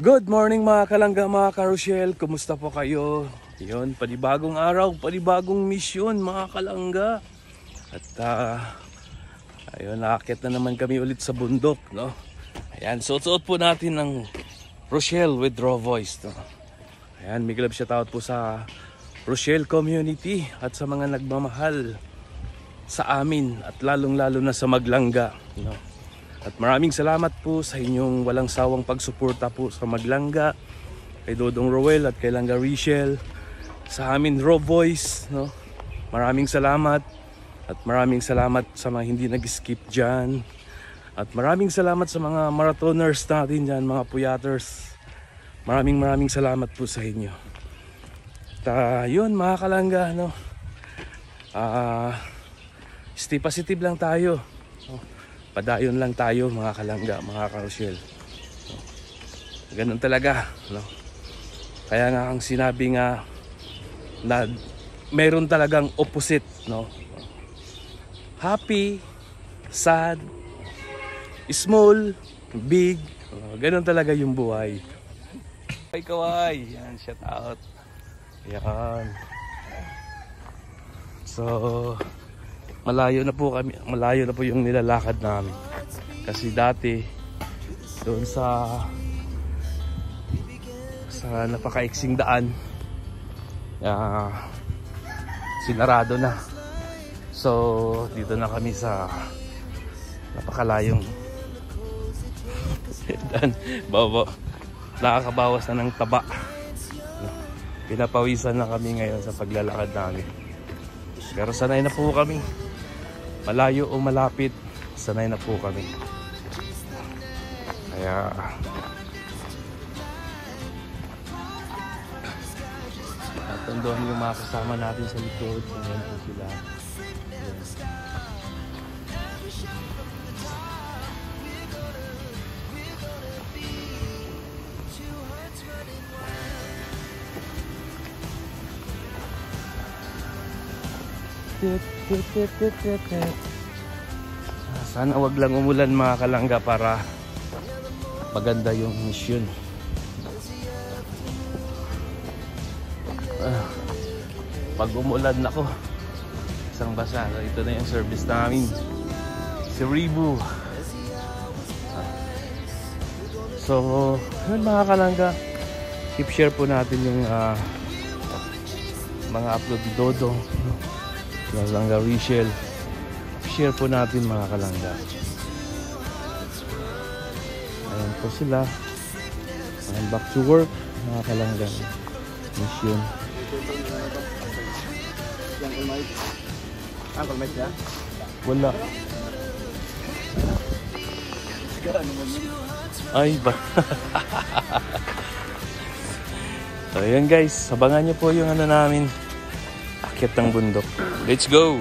Good morning mga kalangga, mga ka-Rochelle. Kumusta po kayo? Yun, panibagong araw, panibagong misyon mga kalangga. At ayun, nakakit na naman kami ulit sa bundok, no? Ayan, suot-suot po natin ng Rochelle with Raw Voice, no? Ayan, may club shoutout po sa Rochelle community at sa mga nagmamahal sa amin at lalong-lalo na sa Maglangga, no? At maraming salamat po sa inyong walang sawang pagsuporta po sa Maglangga, kay Dodong Roel at kay Langga Richelle, sa amin Raw Voice, no? Maraming salamat at maraming salamat sa mga hindi nag-skip dyan. At maraming salamat sa mga marathoners natin dyan, mga puyaters. Maraming salamat po sa inyo. At yun mga kalangga, no? Stay positive lang tayo. Padayon lang tayo mga kalangga, mga ka-Rochelle. Ganun talaga, no? Kaya nga ang sinabi nga na meron talagang opposite, no? Happy, sad, small, big, ganun talaga yung buhay. Ay kaway, yan, shout out. Yan. So malayo na po kami, malayo na po yung nilalakad namin. Kasi dati doon sa napakaiksing daan, sinarado na. So dito na kami sa napakalayong daan. Nakakabawas na ng taba. Pinapawisan na kami ngayon sa paglalakad namin. Pero sanay na po kami. Malayo o malapit, sanay na po kami. Kaya natunduhan yung mga kasama natin sa likod. Ayan po sila. Sana wag lang umulan mga kalangga para maganda yung mission. Pag umulan ako, isang basa. Ito na yung service namin, si Ribu. So yun mga kalangga, keep share po natin yung mga upload ni Dodong, Langga Richelle. Share po natin mga kalangga. Ayan po sila. Ayan, back to work mga kalangga. Mission. Uncle Mike na? Wala. Ay ba? So ayan guys, abangan nyo po yung ano namin, akyat ng bundok. Let's go!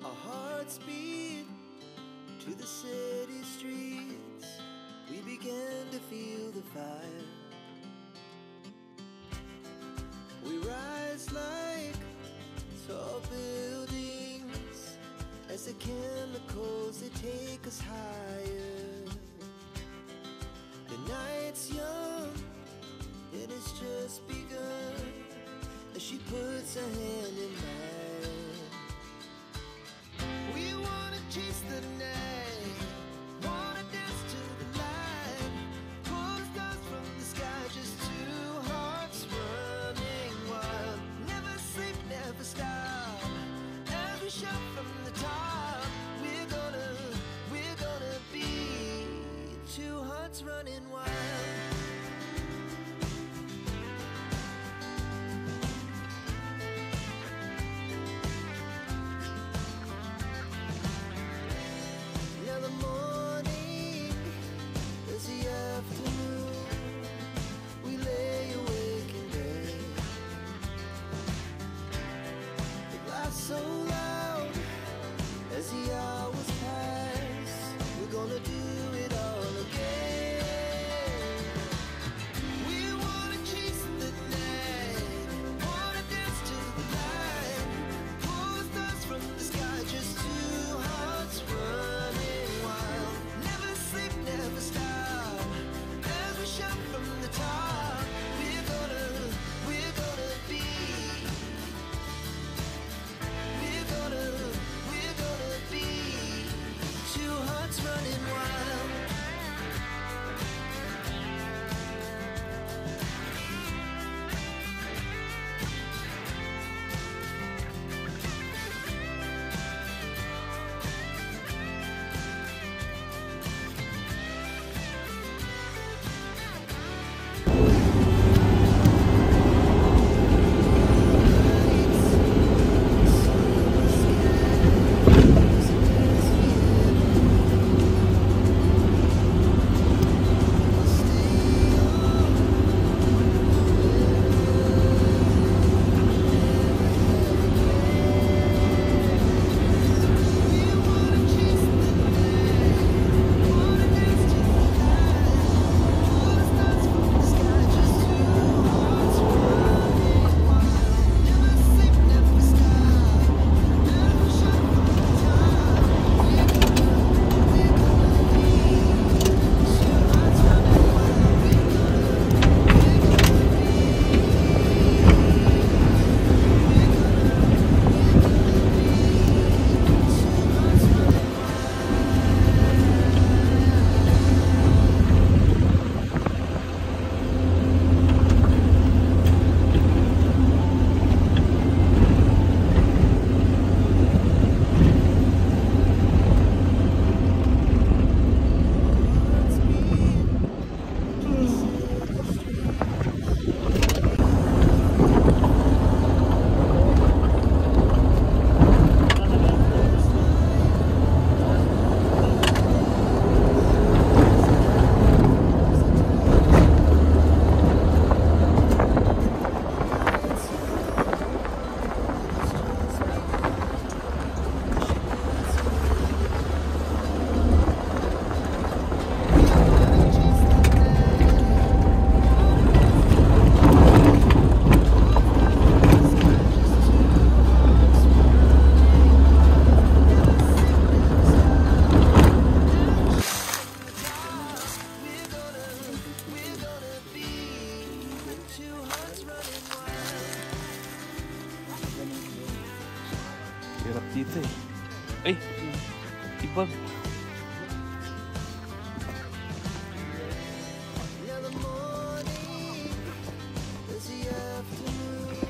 Our hearts beat to the city streets. We began to feel the fire. We rise like tall buildings as as the chemicals, they take us higher. The night's young, and it's just begun, as she puts her hand in mine. We wanna chase the night, wanna dance to the light, pull the stars from the sky, just two hearts running wild. Never sleep, never stop, as we shout from the top. We're gonna be two hearts running wild. Now the morning is the afternoon. We lay awake in bed. The glass so loud as the hours pass. We're gonna do it all again. We wanna chase the night, wanna dance to the light, pull the stars from the sky, just two hearts running wild. Never sleep, never stop, as we shout from the top. We're gonna be, we're gonna be two hearts running wild. Hirap dito eh. Ay! Ibag! Now the morning is the afternoon.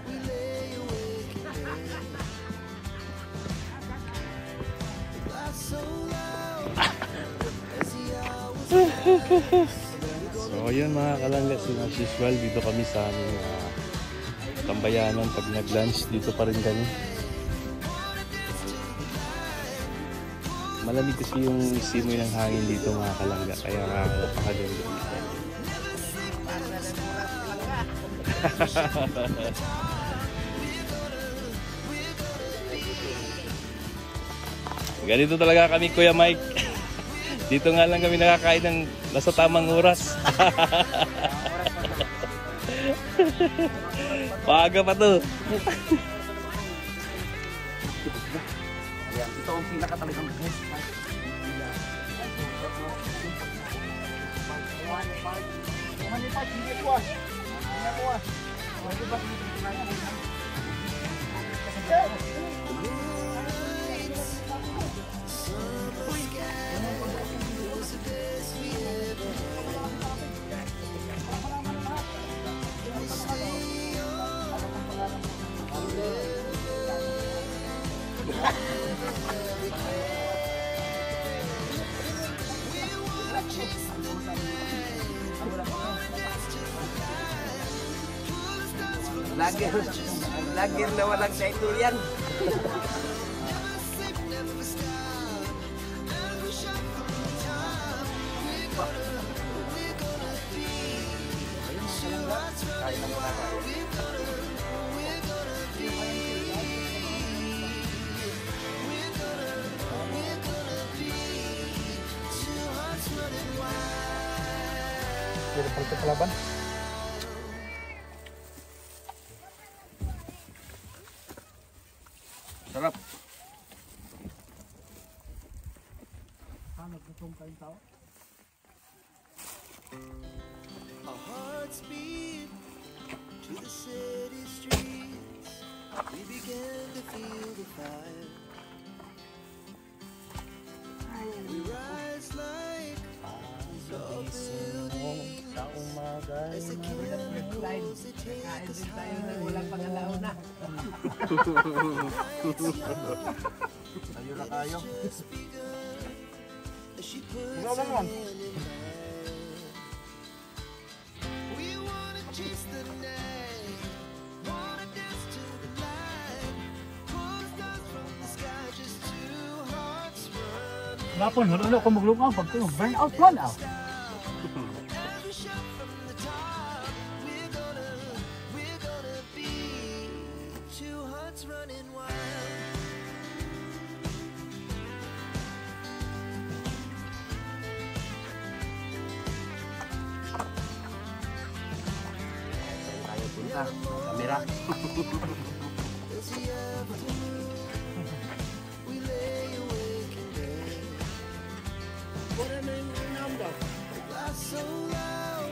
We lay awake in bed. The glass so loud as the hours pass. So ayun mga kalanggas, as usual dito kami sa aming tambayanan. Pag nag-lunch dito pa rin kami. Malamig kasi yung simoy ng hangin dito mga kalangga, kaya napakaganda dito. Ganito talaga kami, Kuya Mike. Dito nga lang kami nakakain ng nasa tamang oras. Paaga pa to. Yan. Ito ang pinaka talagang best part. Lagir na walang title yan. Sarap. Our hearts beat to the city streets. We began to feel the fire. We rise like tall buildings as the chemicals they take us high. Walang pangalaw na. Tayo na kayo. Just begun as she puts her hand in mine. We wanna chase the night, wanna dance to the light. Pull stars from the sky, just two hearts running. Lapon, wala ko maglungaw pag burn out, burn out. Every shot from the top, we're gonna be two hearts running wild. Tayo punta. Kamera. As the afternoon, we lay awake in bed. The glass so loud,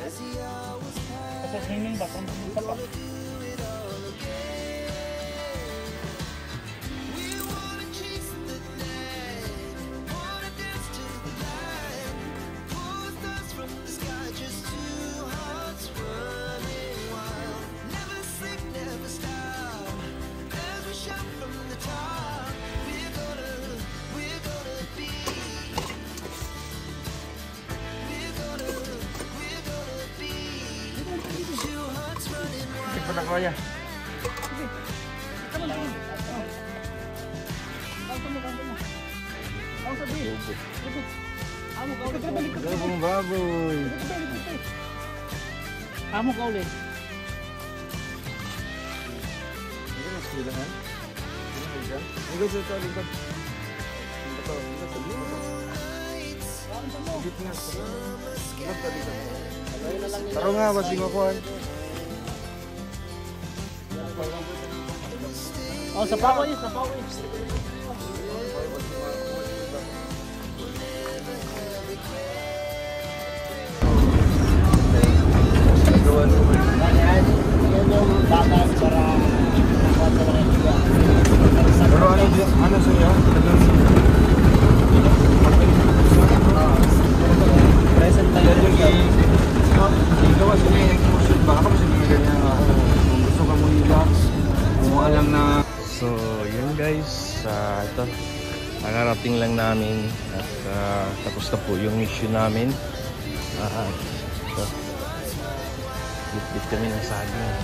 as the hours pass, Sa swimming ba? Kung pumunta pa. gonna do it all again. We wanna chase the night, wanna dance to the light. Pull stars from the sky, just two hearts running wild. Never sleep, never stop. As we shout from the top, we're gonna be. We're gonna be two hearts running wild. Ito na kuya. Gabong baboy. Amo ka ulit. Taro nga, basing ako. Oh, sa pawis, sa pawis. Pero ano sa'yo? Present tayo dyan. Ikaw kasi may nag-emotion. Baka kasi may ganyan ako. Kung gusto ka mo relax, kung mo alam na... So, yun guys. Ito. Nakarating lang namin. At tapos na po yung mission namin. Ito. Bit-bit kami ng saging.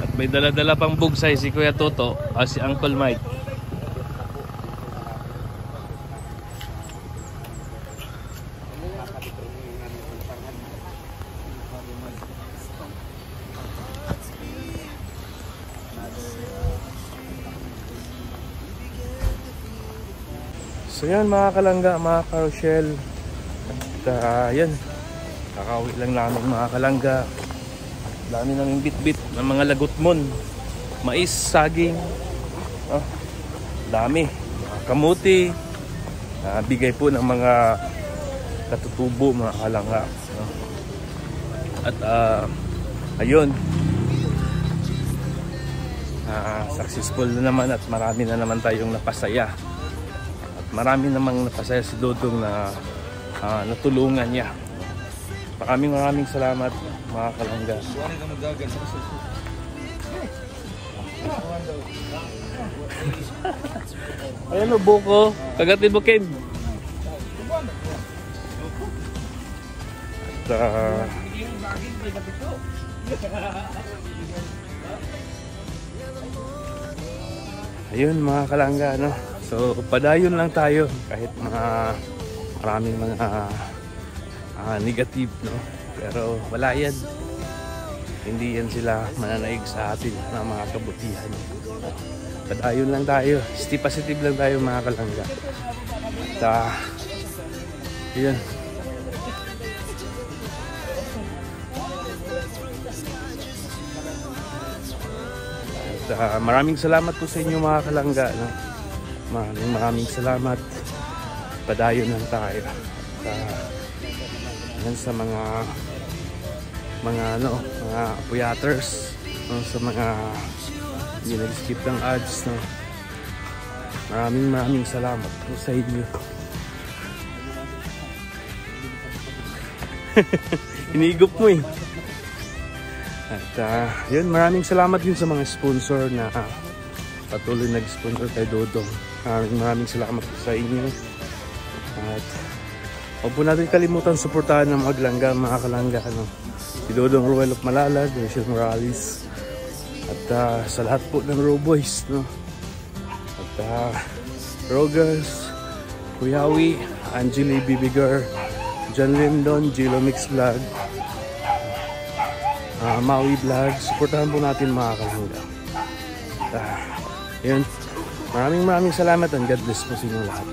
At may dala-dala pang bugsay si Kuya Toto. Si Uncle Mike. So yan mga kalangga, mga karoshel. At yan, kakauwi lang namin mga kalangga. Dami namin bit-bit ng mga lagutmon, mais, saging. Oh, dami. Mga kamuti. Bigay po ng mga katutubo, mga kalangga. No? At ayun. Successful na naman at marami na naman tayong napasaya. At marami namang napasaya si Dodong na natulungan niya. Maraming salamat mga kalangga. Ayan o, buko. Kagatin mo, Ken. At ayun mga kalangga, no? So padayon lang tayo kahit maraming mga negative, no? Pero wala yan. Hindi yan sila mananaig sa atin na mga kabutihan. Padayon lang tayo. Stay positive lang tayo mga kalangga. At yun. Maraming salamat po sa inyo mga kalangga, no? Maraming salamat. Padayon lang tayo. Yan sa mga puyaters, no? Sa mga hindi nag-skip ng ads, no? Maraming salamat po sa inyo. Inigop mo eh. At yun, maraming salamat din sa mga sponsor na patuloy nag-sponsor kay Dodong. Maraming salamat sa inyo. At huwag po natin kalimutan suportahan ng mga langga, mga kalangga, no? Si Dodong Ruel of Malalag, Rachel Morales, at sa lahat po ng Raw Boys, no? At Rogers, Kuyawi, Angeli Bibigar, John Lindon, Jilo Mix Vlog, Maui Vlog. Suportahan po natin mga kalangga. Yun, maraming salamat and God bless po sa inyo lahat.